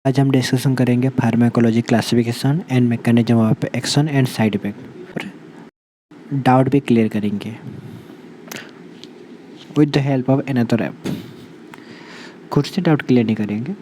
आज हम डिस्कशन करेंगे pharmacology classification and mechanism of action and side effect. Doubt भी क्लियर करेंगे with the help of another app. खुद से डाउट क्लियर नहीं करेंगे,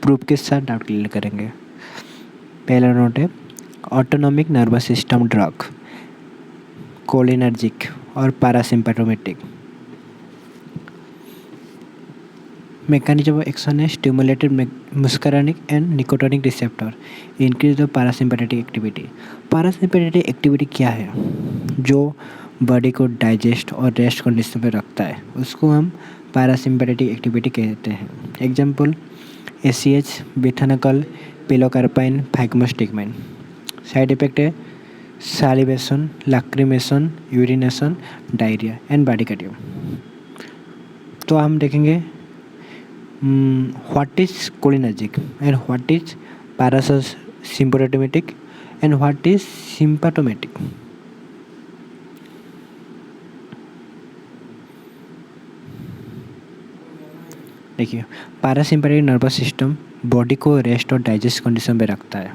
प्रूफ के साथ डाउट क्लियर करेंगे। पहला नोट है autonomic nervous system drug, cholinergic और पैरासिम्पैथोमेटिक। Mechanism of action is stimulated muscarinic and nicotinic receptor increase the parasympathetic activity। parasympathetic activity क्या है? जो बॉडी को डाइजेस्ट और रेस्ट कंडीशन में रखता है उसको हम पैरासिम्पैथेटिक एक्टिविटी कहते हैं। Example ACH, बिथानकल, पिलोकार्पाइन, फैगमोस्टिगमाइन। साइड इफेक्ट है salivation, lacrimation, urination, diarrhoea and bradycardia. तो हम देखेंगे what is cholinergic and what is parasympathetic and what is symptomatic। देखिए पैरासिम्पैथेटिक नर्वस सिस्टम बॉडी को रेस्ट और डाइजेस्ट कंडीशन में रखता है।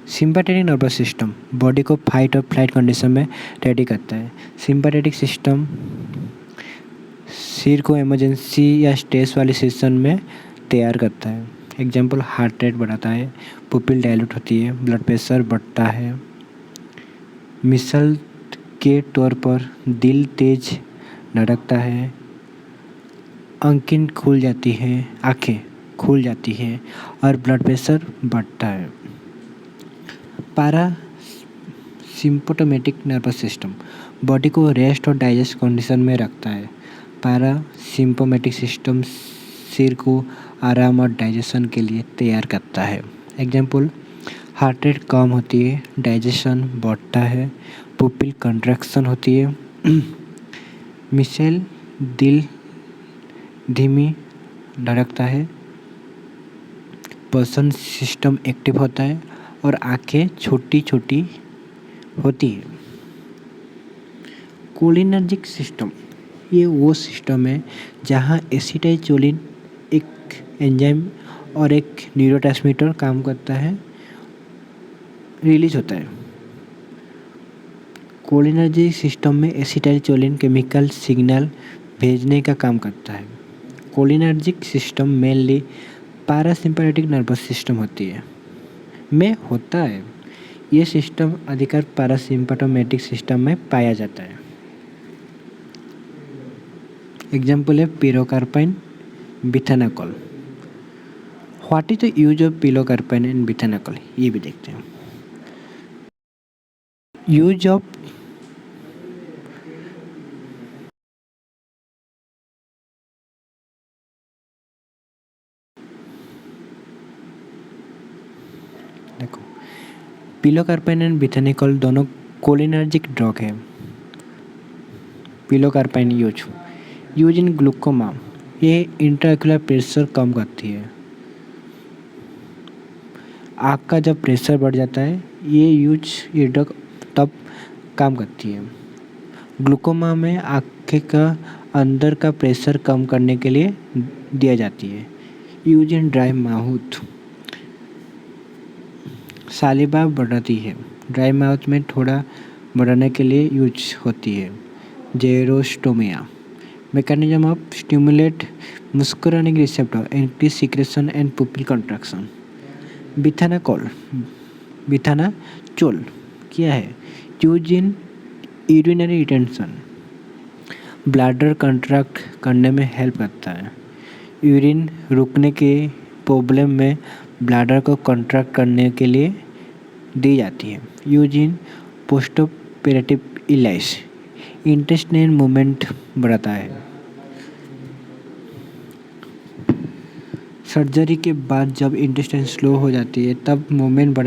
सिंपैथेटिक नर्वस सिस्टम बॉडी को फाइट और फ्लाइट कंडीशन में रेडी करता है। सिंपैथेटिक सिस्टम सिर को इमरजेंसी या स्ट्रेस वाली सिचुएशन में तैयार करता है। एग्जाम्पल हार्ट रेट बढ़ाता है, पुपिल डायलूट होती है, ब्लड प्रेशर बढ़ता है, मिसल के तौर पर दिल तेज धड़कता है, आंखें खुल जाती है और ब्लड प्रेशर बढ़ता है। पैरासिम्पटोमेटिक नर्वस सिस्टम बॉडी को रेस्ट और डाइजेस्ट कंडीशन में रखता है। पैरासिम्पटोमेटिक सिस्टम सिर को आराम और डाइजेशन के लिए तैयार करता है। एग्जाम्पल हार्ट रेट कम होती है, डाइजेशन बढ़ता है, पुपिल कंट्रैक्शन होती है, मिसेल दिल धीमी धड़कता है, पचन सिस्टम एक्टिव होता है और आंखें छोटी छोटी होती है। कोलिनर्जिक सिस्टम ये वो सिस्टम है जहाँ एसिटाइलचोलिन एक एंजाइम और एक न्यूरोट्रांसमीटर काम करता है, रिलीज होता है। कोलिनर्जिक सिस्टम में एसिटाइलचोलिन केमिकल सिग्नल भेजने का काम करता है। Cholinergic system mainly parasympathetic nervous system होता है। ये सिस्टम अधिकतर पैरासिम्पैथोमेटिक सिस्टम में पाया जाता है। एग्जाम्पल है pilocarpine, bethanechol. What is the use of pilocarpine and bethanechol, ये भी देखते हैं। यूज ऑफ देखो पिलोकार्पाइन एंड बिथानाकॉल दोनों कोलिनर्जिक ड्रग है। पिलोकार्पाइन यूज इन ग्लूकोमा, ये इंट्राक्यूलर प्रेशर कम करती है। आँख का जब प्रेशर बढ़ जाता है ये ड्रग तब काम करती है। ग्लूकोमा में आँखें का अंदर का प्रेशर कम करने के लिए दिया जाती है। यूज इन ड्राई माउथ, सालिवा बढ़ाती है, ड्राई माउथ में थोड़ा बढ़ाने के लिए यूज होती है। Xerostomia mechanism of stimulate muscarinic receptor increase secretion and pupil contraction। बिथानाचोल क्या है? Use in urinary retention, bladder contract करने में हेल्प करता है। यूरिन रुकने के प्रॉब्लम में ब्लैडर को कंट्रैक्ट करने के लिए दी जाती है। यूज इन पोस्टऑपरेटिव इलाज, इंटेस्टाइनल मूवमेंट बढ़ाता है। सर्जरी के बाद जब इंटेस्टाइन स्लो हो जाती है तब मूवमेंट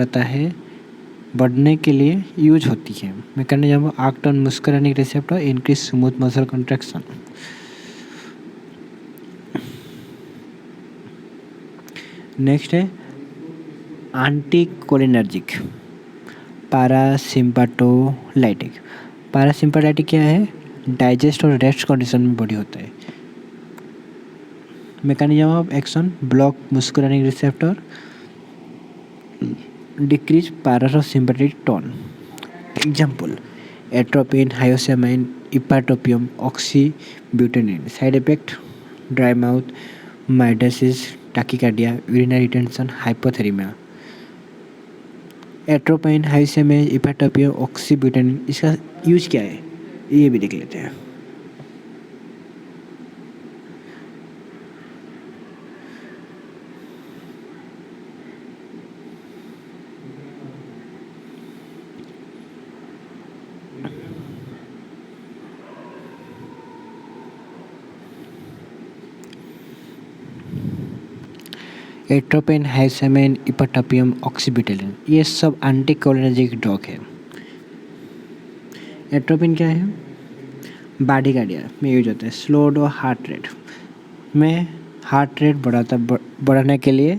बढ़ने के लिए यूज होती है। Mechanism act on muscarinic receptor increase smooth muscle contraction. Next है एंटीकोलिनर्जिक पैरासिम्पैथोलाइटिक। पैरासिम्पैथेटिक क्या है? डाइजेस्ट और रेस्ट कंडीशन में बॉडी होता है। mechanism of action: block muscarinic receptor, decrease parasympathetic tone. Example: atropine, hyoscyamin, ipatopium, oxybutynin. Side effect: dry mouth, mydriasis, tachycardia, urinary retention, hypothermia. Atropine, hyoscine, ipratropium, oxybutynin, इसका use क्या है ये भी देख लेते हैं। एट्रोपाइन, हाइसेमेन, इपाटोपियम, ऑक्सीब्यूटाइन ये सब एंटीकोलिनर्जिक ड्रग है। एट्रोपिन क्या है? ब्राडिकार्डिया में यूज होता है। स्लोड और हार्ट रेट में हार्ट रेट बढ़ाने के लिए,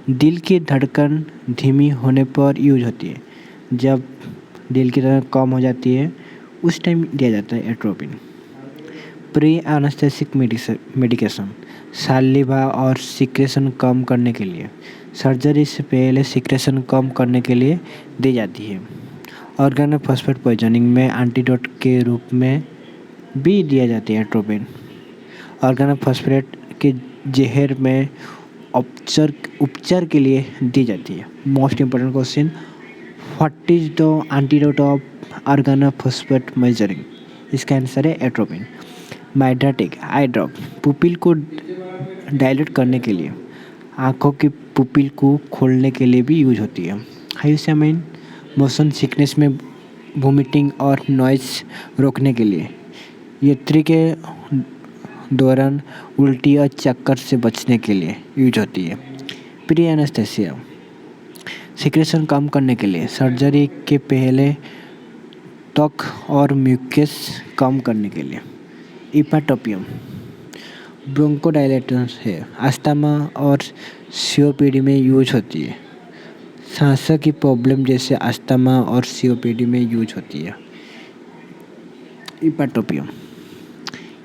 दिल की धड़कन धीमी होने पर यूज होती है। जब दिल की धड़कन कम हो जाती है उस टाइम दिया जाता है एट्रोपिन। प्री एनेस्थेटिक मेडिकेशन, सालिवा और सिक्रेशन कम करने के लिए, सर्जरी से पहले सिक्रेशन कम करने के लिए दी जाती है। ऑर्गेनोफॉस्फेट पॉइजनिंग में एंटीडोट के रूप में भी दिया जाती है एट्रोपिन। ऑर्गेनोफॉस्फेट के जहर में उपचार के लिए दी जाती है। Most important question, what is the antidote of organophosphate poisoning? इसका आंसर है एट्रोपिन। माइड्रेटिक आई ड्रॉप पुपिल को डायलेट करने के लिए, आँखों की पुपिल को खोलने के लिए भी यूज होती है। हाइस्टामाइन मोशन सिकनेस में वोमिटिंग और नॉइज़ रोकने के लिए, यात्री के दौरान उल्टी और चक्कर से बचने के लिए यूज होती है। प्री एनेस्थीसिया सिक्रेशन कम करने के लिए, सर्जरी के पहले त्वक और म्यूकस कम करने के लिए। इपाटोपियम ब्रोंकोडायलेटर है, अस्थमा और सीओपीडी में यूज होती है। सांस की प्रॉब्लम जैसे अस्थमा और सीओपीडी में यूज होती है। इपाटोपियम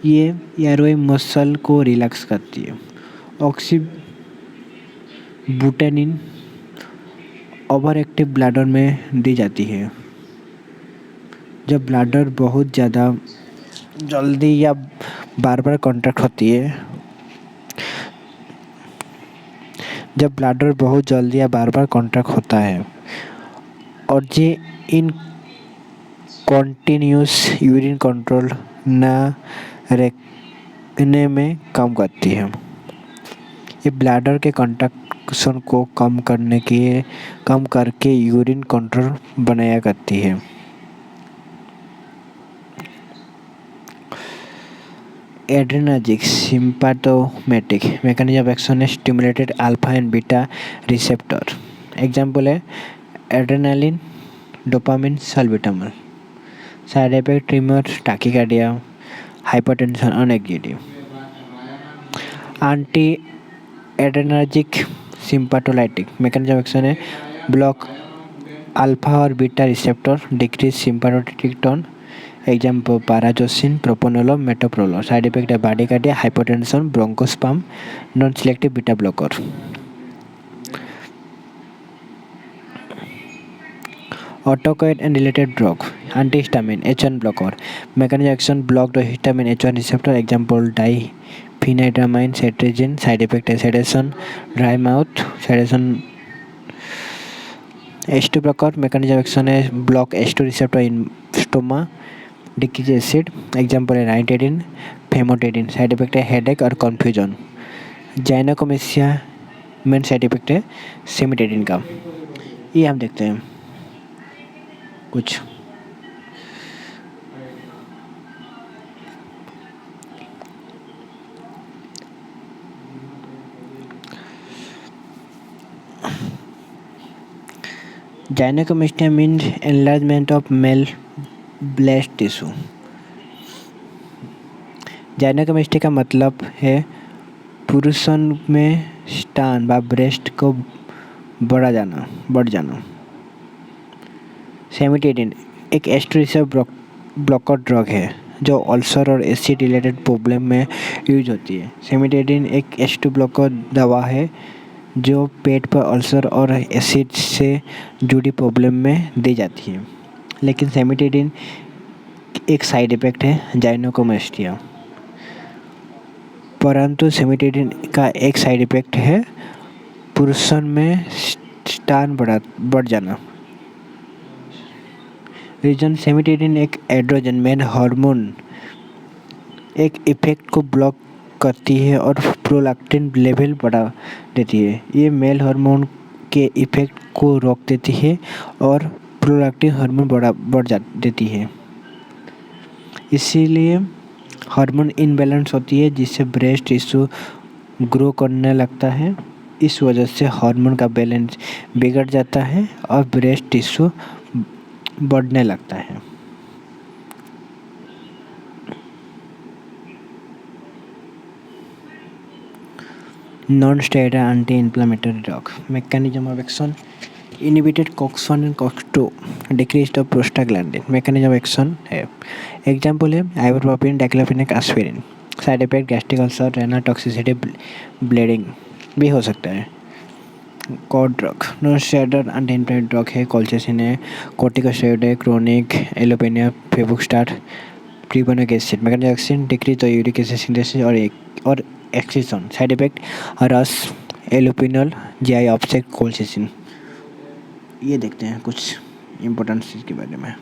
ये एयरवे मसल को रिलैक्स करती है। ऑक्सीब्यूटानिन ओवर एक्टिव ब्लैडर में दी जाती है। जब ब्लैडर बहुत ज़्यादा जल्दी या बार बार कॉन्ट्रैक्ट होती है, जब ब्लैडर बहुत जल्दी या बार बार कॉन्ट्रैक्ट होता है और ये इन कॉन्टिन्यूस यूरिन कंट्रोल ना रखने में कम करती है। ये ब्लैडर के कंट्रैक्शन को कम करके यूरिन कंट्रोल बनाया करती है। Adrenergic sympathomimetic mechanism of action है stimulated alpha and beta receptor. Example है adrenaline, dopamine, salbutamol. Side effect tremor, tachycardia, hypertension और anxiety. Anti adrenergic sympatholytic mechanism of action है ब्लॉक अल्फा और beta receptor, decrease sympathetic tone. Example prazosin, propranolol, metoprolol. Side effect है bradycardia, hypotension, bronchospasm, non selective beta blocker. Autacoid and related drug, antihistamine, H1 blocker. Mechanism action block the histamine H1 receptor. Example diphenhydramine, cetirizine. Side effect है sedation, dry mouth, sedation. H2 blocker mechanism action है block H2 receptor in stomach, decrease acid. Example है नाइट्रेटिन, famotidine. Side effect है headache और confusion. Gynaecomastia main side effect है cimetidine का। ये हम देखते हैं कुछ। Gynaecomastia means enlargement of male breast tissue. Gynaecomastia का मतलब है पुरुषों में स्तन व ब्रेस्ट को बढ़ जाना। सेमिटेडिन एक एस्ट्रो रिसेप्टर ब्लॉकर ड्रग है जो अल्सर और एसिड रिलेटेड प्रॉब्लम में यूज होती है। सिमेटेडिन एक H2 ब्लॉकर दवा है जो पेट पर अल्सर और एसिड से जुड़ी प्रॉब्लम में दी जाती है। लेकिन सिमेटेडिन एक साइड इफ़ेक्ट है जाइनेकोमेस्टिया। परंतु सिमेटेडिन का एक साइड इफ़ेक्ट है पुरुषों में स्टान बढ़ जाना। रीजन सिमेटेडिन एक एंड्रोजन मेन हार्मोन एक इफेक्ट को ब्लॉक करती है और प्रोलैक्टिन लेवल बढ़ा देती है। ये मेल हार्मोन के इफेक्ट को रोक देती है और प्रोलैक्टिन हार्मोन बढ़ देती है। इसीलिए हार्मोन इनबैलेंस होती है जिससे ब्रेस्ट टिश्यू ग्रो करने लगता है। इस वजह से हार्मोन का बैलेंस बिगड़ जाता है और ब्रेस्ट टिश्यू बढ़ने लगता है। Non-steroidal anti-inflammatory drug. Mechanism of action: inhibited COX-1 and COX-2, decreased of prostaglandin. Mechanism of action है एग्जाम्पल है ibuprofen, diclofenac, aspirin. Side effect gastric ulcer, renal toxicity, bleeding भी हो सकता है। Gout drug non steroidal anti inflammatory drug है, colchicine है, corticosteroid है, chronic allopurinol, febuxostat, probenecid acid. Mechanism of action decrease the uric acid synthesis और excretion. Side effect रस, एलोपिनल, GI offset, colchicine. ये देखते हैं कुछ इम्पोर्टेंट चीज़ के बारे में।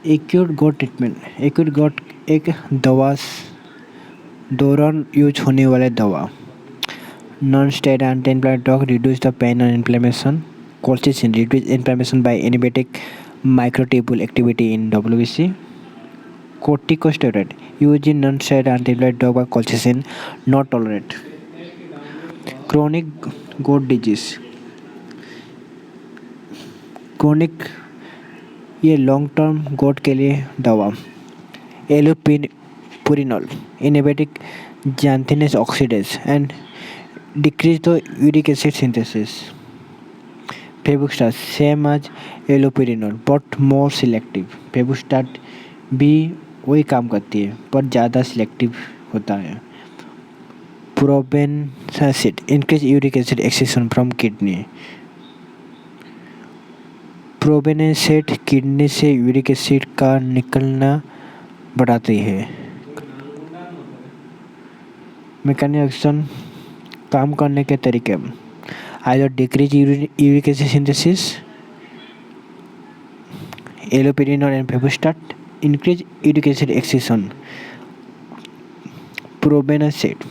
Acute gout treatment. Acute gout एक दवा दौरान यूज होने वाले दवा। Non steroidal anti inflammatory drug reduce the pain and inflammation. Colchicine reduce inflammation by inhibiting microtubule activity in WBC। Corticosteroid used in non-steroidal anti-inflammatory drug by colchicine not tolerate. Chronic gout disease. Chronic ये long term गोट के लिए दवा। Allopurinol inhibiting xanthines oxidase and decrease the uric acid synthesis. Febuxostat same as allopurinol but more selective. Febuxostat भी वही काम करती है पर ज़्यादा सिलेक्टिव होता है। Probenecid increase uric acid excretion from kidney. Probenecid kidney से यूरिक एसिड का निकलना बढ़ाती है। मैकेनिज्म एक्शन काम करने के तरीके either decrease uric acid synthesis, allopurinol and febuxostat, increase uric acid excretion, probenecid.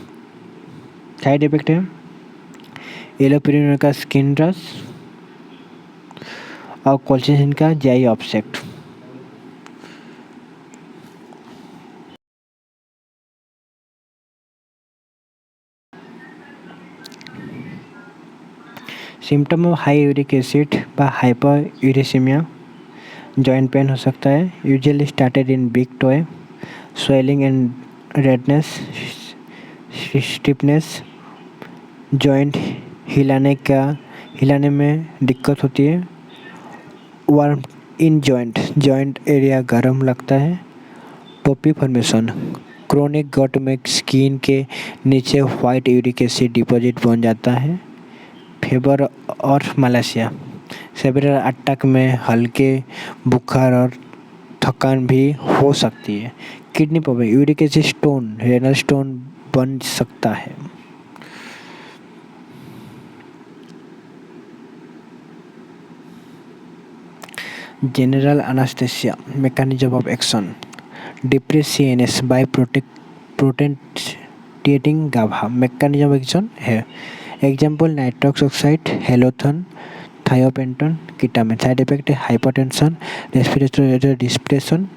Side effect है एलोपेरिनोल का स्किन रश और कोल्चिसिन का GI upset. Symptom of high uric acid व हाइपरयूरेसिमिया। जॉइंट पेन हो सकता है, usually started in big toe, swelling and redness, stiffness, joint हिलाने में दिक्कत होती है, वार्म इन जॉइंट एरिया गर्म लगता है, पॉपी फॉर्मेशन, क्रोनिक गट में स्किन के नीचे वाइट यूरिक एसिड डिपॉजिट बन जाता है, फीवर और मलेशिया, सेवेरियर अटैक में हल्के बुखार और थकान भी हो सकती है, kidney problem, uric acid stone, renal stone बन सकता है। General anaesthesia. Mechanism of action depress CNS by protecting गाभा। मैकेनिज्म ऑफ एक्शन है example nitrous oxide, halothane, thiopental, ketamine. Side effect hypertension, respiratory depression,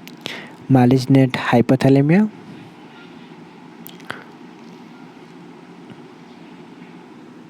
malignant हाइपोथैलेमिया,